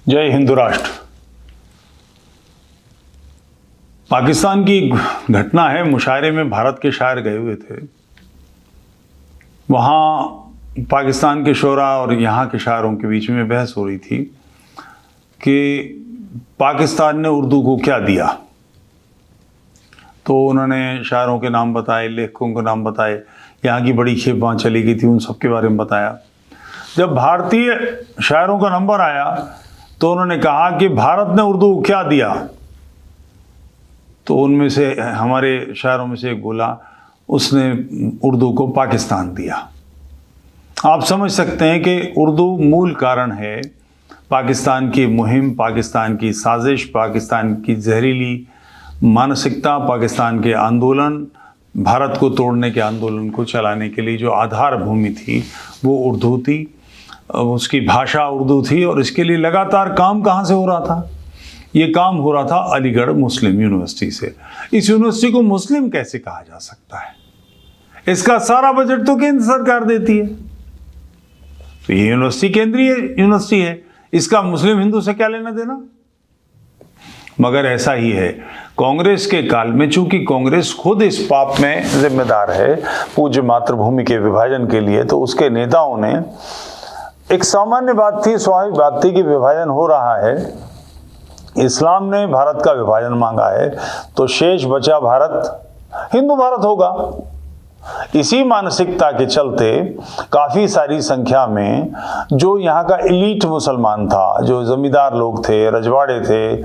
जय हिंदू राष्ट्र। पाकिस्तान की घटना है, मुशायरे में भारत के शायर गए हुए थे। वहाँ पाकिस्तान के शोरा और यहाँ के शायरों के बीच में बहस हो रही थी कि पाकिस्तान ने उर्दू को क्या दिया। तो उन्होंने शायरों के नाम बताए, लेखकों के नाम बताए, यहाँ की बड़ी खेप वहाँ चली गई थी, उन सब के बारे में बताया। जब भारतीय शायरों का नंबर आया तो उन्होंने कहा कि भारत ने उर्दू को क्या दिया। तो उनमें से हमारे शायरों में से एक बोला, उसने उर्दू को पाकिस्तान दिया। आप समझ सकते हैं कि उर्दू मूल कारण है पाकिस्तान की मुहिम, पाकिस्तान की साजिश, पाकिस्तान की जहरीली मानसिकता, पाकिस्तान के आंदोलन, भारत को तोड़ने के आंदोलन को चलाने के लिए जो आधार भूमि थी वो उर्दू थी, उसकी भाषा उर्दू थी। और इसके लिए लगातार काम कहाँ से हो रहा था? ये काम हो रहा था अलीगढ़ मुस्लिम यूनिवर्सिटी से। इस यूनिवर्सिटी को मुस्लिम कैसे कहा जा सकता है? इसका सारा बजट तो केंद्र सरकार देती है। तो ये यूनिवर्सिटी केंद्रीय यूनिवर्सिटी है, इसका मुस्लिम हिंदू से क्या लेना देना? मगर ऐसा ही है कांग्रेस के काल में, चूंकि कांग्रेस खुद इस पाप में जिम्मेदार है पूज्य मातृभूमि के विभाजन के लिए, तो उसके नेताओं ने एक सामान्य बात थी, स्वाभाविक बात थी कि विभाजन हो रहा है, इस्लाम ने भारत का विभाजन मांगा है, तो शेष बचा भारत हिंदू भारत होगा। इसी मानसिकता के चलते काफ़ी सारी संख्या में जो यहाँ का एलीट मुसलमान था, जो जमींदार लोग थे, रजवाड़े थे,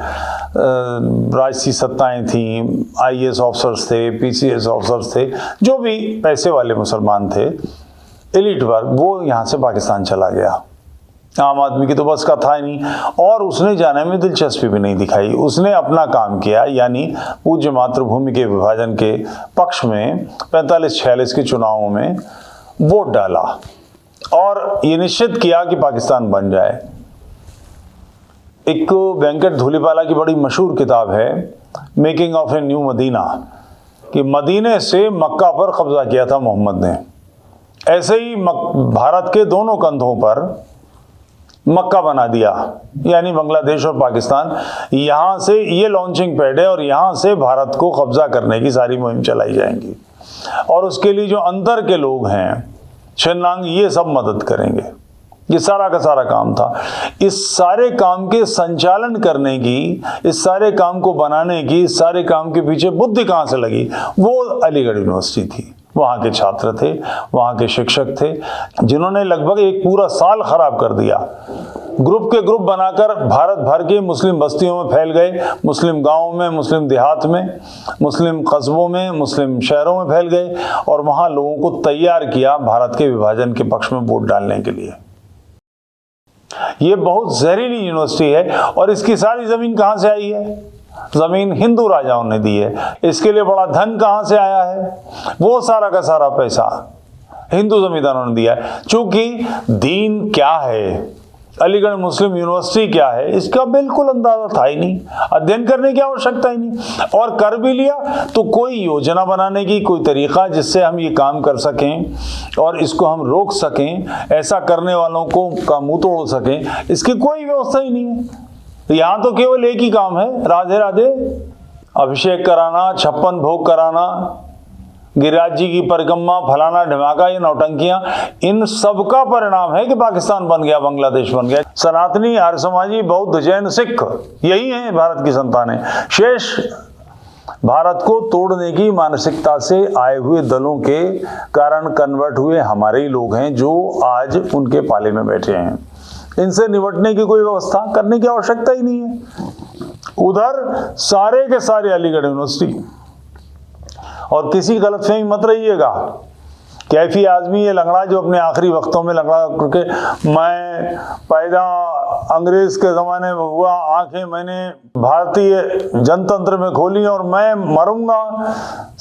राजसी सत्ताएं थीं, आईएएस ऑफिसर्स थे, पीसीएस ऑफिसर्स थे, जो भी पैसे वाले मुसलमान थे, एलीट वर्ग, वो यहाँ से पाकिस्तान चला गया। आम आदमी की तो बस का था ही नहीं, और उसने जाने में दिलचस्पी भी नहीं दिखाई। उसने अपना काम किया, यानी पूज्य मातृभूमि के विभाजन के पक्ष में 45-46 के चुनावों में वोट डाला और ये निश्चित किया कि पाकिस्तान बन जाए। एक वेंकट धूलीपाला की बड़ी मशहूर किताब है, making of a new Medina, कि मदीने से मक्का पर कब्जा किया था मोहम्मद ने। ऐसे ही भारत के दोनों कंधों पर मक्का बना दिया, यानी बांग्लादेश और पाकिस्तान, यहाँ से ये लॉन्चिंग पैड है और यहाँ से भारत को कब्जा करने की सारी मुहिम चलाई जाएंगी। और उसके लिए जो अंदर के लोग हैं, शिन्नांग, ये सब मदद करेंगे। ये सारा का सारा काम था। इस सारे काम के संचालन करने की, इस सारे काम को बनाने की, इस सारे काम के पीछे बुद्धि कहाँ से लगी? वो अलीगढ़ यूनिवर्सिटी थी। वहाँ के छात्र थे, वहाँ के शिक्षक थे, जिन्होंने लगभग एक पूरा साल खराब कर दिया। ग्रुप के ग्रुप बनाकर भारत भर के मुस्लिम बस्तियों में फैल गए, मुस्लिम गांवों में, मुस्लिम देहात में, मुस्लिम कस्बों में, मुस्लिम शहरों में फैल गए और वहाँ लोगों को तैयार किया भारत के विभाजन के पक्ष में वोट डालने के लिए। ये बहुत जहरीली यूनिवर्सिटी है और इसकी सारी जमीन कहाँ से आई है? जमीन हिंदू राजाओं ने दी है। इसके लिए बड़ा धन कहाँ से आया है? वो सारा का सारा पैसा हिंदू जमींदारों ने दिया है। चूंकि दीन क्या है, अलीगढ़ मुस्लिम यूनिवर्सिटी क्या है, इसका बिल्कुल अंदाजा था ही नहीं, अध्ययन करने की आवश्यकता ही नहीं। और कर भी लिया तो कोई योजना बनाने की, कोई तरीका जिससे हम ये काम कर सकें और इसको हम रोक सकें, ऐसा करने वालों को का मुंह तोड़ सकें, इसकी कोई व्यवस्था ही नहीं है। यहाँ तो केवल एक ही काम है, राधे राधे, अभिषेक कराना, 56 भोग कराना, गिरिराज जी की परिक्रमा, फलाना ढमाका, ये नौटंकियां, इन सब का परिणाम है कि पाकिस्तान बन गया, बांग्लादेश बन गया। सनातनी, आर्य समाजी, बौद्ध, जैन, सिख, यही है भारत की संतानें। शेष भारत को तोड़ने की मानसिकता से आए हुए दलों के कारण कन्वर्ट हुए हमारे ही लोग हैं, जो आज उनके पाले में बैठे हैं। इनसे निपटने की कोई व्यवस्था करने की आवश्यकता ही नहीं है। उधर सारे के सारे अलीगढ़ यूनिवर्सिटी। और किसी गलतफहमी मत रहिएगा, कैफी आदमी ये लंगड़ा जो अपने आखिरी वक्तों में लंगड़ा करके, मैं पैदा अंग्रेज के ज़माने में हुआ, आंखें मैंने भारतीय जनतंत्र में खोली और मैं मरूंगा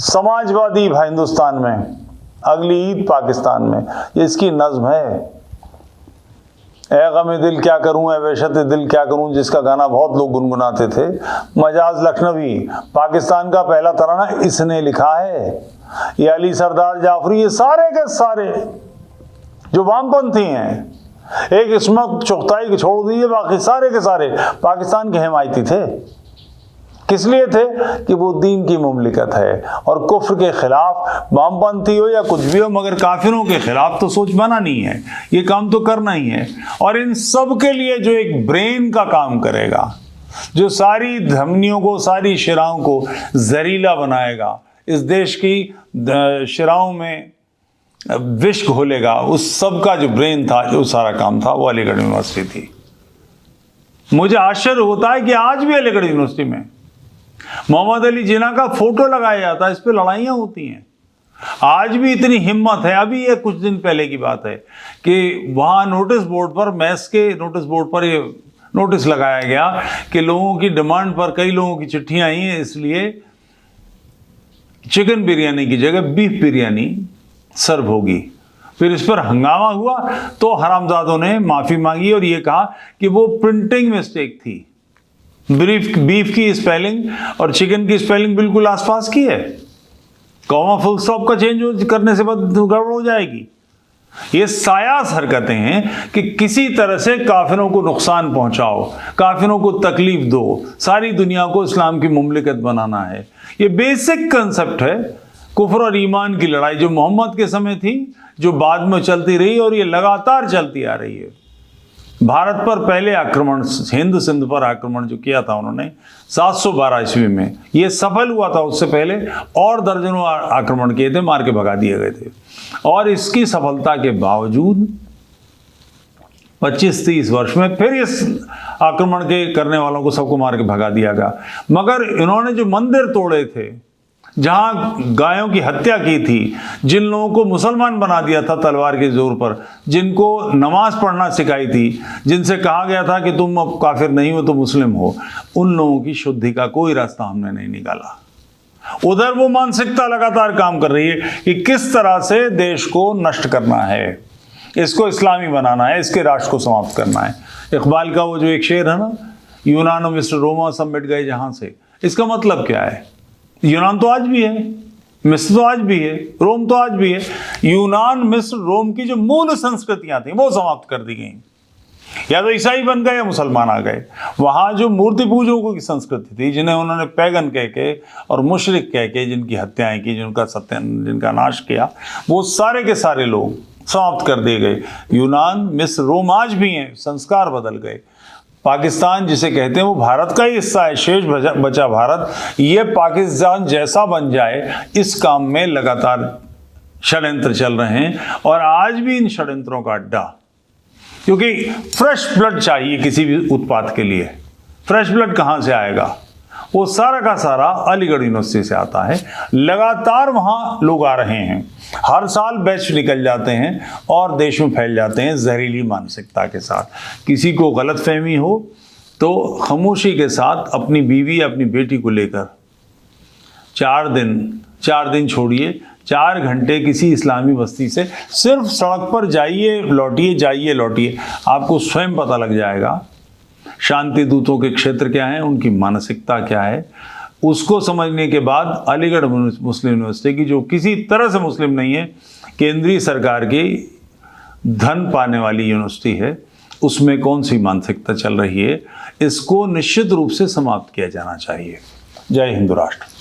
समाजवादी हिंदुस्तान में, अगली ईद पाकिस्तान में, ये इसकी नज्म है। ए गमे दिल क्या करूं, ए वहशत दिल क्या करूं, जिसका गाना बहुत लोग गुनगुनाते थे। मजाज लखनवी, पाकिस्तान का पहला तराना इसने लिखा है। ये अली सरदार जाफरी, ये सारे के सारे जो वामपंथी हैं, एक इस्मत चुगताई को छोड़ दीजिए, बाकी सारे के सारे पाकिस्तान के हिमायती थे। किस लिए थे? कि वो दीन की मुमलिकत है और कुफ्र के खिलाफ, वामपंथी हो या कुछ भी हो, मगर काफिरों के खिलाफ तो सोच बनानी है, ये काम तो करना ही है। और इन सब के लिए जो एक ब्रेन का काम करेगा, जो सारी धमनियों को, सारी शिराओं को जहरीला बनाएगा, इस देश की शिराओं में विष घोलेगा, उस सब का जो ब्रेन था, जो सारा काम था, वो अलीगढ़ यूनिवर्सिटी थी। मुझे आश्चर्य होता है कि आज भी अलीगढ़ यूनिवर्सिटी में मोहम्मद अली जिन्ना का फोटो लगाया जाता है, इस पे लड़ाइयाँ होती हैं। आज भी इतनी हिम्मत है। अभी ये कुछ दिन पहले की बात है कि वहाँ नोटिस बोर्ड पर, मैस के नोटिस बोर्ड पर ये नोटिस लगाया गया कि लोगों की डिमांड पर कई लोगों की चिट्ठियाँ आई हैं, इसलिए चिकन बिरयानी की जगह बीफ बिरयानी सर्व होगी। फिर इस पर हंगामा हुआ तो हरामजादों ने माफ़ी मांगी और ये कहा कि वो प्रिंटिंग मिस्टेक थी, बीफ की स्पेलिंग और चिकन की स्पेलिंग बिल्कुल आसपास की है, कॉमा फुल स्टॉप का चेंज करने से गड़बड़ हो जाएगी। ये सायास हरकतें हैं कि किसी तरह से काफिरों को नुकसान पहुंचाओ, काफिरों को तकलीफ दो, सारी दुनिया को इस्लाम की मुमलिकत बनाना है। ये बेसिक कंसेप्ट है कुफ्र और ईमान की लड़ाई, जो मोहम्मद के समय थी, जो बाद में चलती रही और ये लगातार चलती आ रही है। भारत पर पहले आक्रमण, हिंद सिंध पर आक्रमण जो किया था उन्होंने 712 ईस्वी में, ये सफल हुआ था। उससे पहले और दर्जनों आक्रमण किए थे, मार के भगा दिए गए थे। और इसकी सफलता के बावजूद 25-30 वर्ष में फिर इस आक्रमण के करने वालों को सबको मार के भगा दिया गया। मगर इन्होंने जो मंदिर तोड़े थे, जहां गायों की हत्या की थी, जिन लोगों को मुसलमान बना दिया था तलवार के जोर पर, जिनको नमाज पढ़ना सिखाई थी, जिनसे कहा गया था कि तुम अब काफिर नहीं हो तो मुस्लिम हो, उन लोगों की शुद्धि का कोई रास्ता हमने नहीं निकाला। उधर वो मानसिकता लगातार काम कर रही है कि किस तरह से देश को नष्ट करना है, इसको इस्लामी बनाना है, इसके राष्ट्र को समाप्त करना है। इकबाल का वो जो एक शेर है ना, यूनान और मिस्र रोमा सब मिट गए जहां से, इसका मतलब क्या है? यूनान तो आज भी है, मिस्र तो आज भी है, रोम तो आज भी है। यूनान, मिस्र, रोम की जो मूल संस्कृतियां थी वो समाप्त कर दी गई। या तो ईसाई बन गए या मुसलमान आ गए। वहां जो मूर्ति पूजकों की संस्कृति थी, जिन्हें उन्होंने पैगन कह के और मुशरिक कह के जिनकी हत्याएं की, जिनका नाश किया, वो सारे के सारे लोग समाप्त कर दिए गए। यूनान, मिस्र, रोम आज भी हैं, संस्कार बदल गए। पाकिस्तान जिसे कहते हैं वो भारत का ही हिस्सा है, शेष बचा भारत, ये पाकिस्तान जैसा बन जाए, इस काम में लगातार षड्यंत्र चल रहे हैं। और आज भी इन षड्यंत्रों का अड्डा, क्योंकि फ्रेश ब्लड चाहिए किसी भी उत्पाद के लिए। फ्रेश ब्लड कहाँ से आएगा? वो सारा का सारा अलीगढ़ यूनिवर्सिटी से आता है। लगातार वहाँ लोग आ रहे हैं, हर साल बैच निकल जाते हैं और देश में फैल जाते हैं जहरीली मानसिकता के साथ। किसी को गलतफहमी हो तो खामोशी के साथ अपनी बीवी, अपनी बेटी को लेकर 4 दिन छोड़िए, 4 घंटे किसी इस्लामी बस्ती से सिर्फ सड़क पर जाइए लौटिए, आपको स्वयं पता लग जाएगा शांति दूतों के क्षेत्र क्या हैं, उनकी मानसिकता क्या है। उसको समझने के बाद अलीगढ़ मुस्लिम यूनिवर्सिटी की, जो किसी तरह से मुस्लिम नहीं है, केंद्रीय सरकार की धन पाने वाली यूनिवर्सिटी है, उसमें कौन सी मानसिकता चल रही है, इसको निश्चित रूप से समाप्त किया जाना चाहिए। जय हिंद राष्ट्र।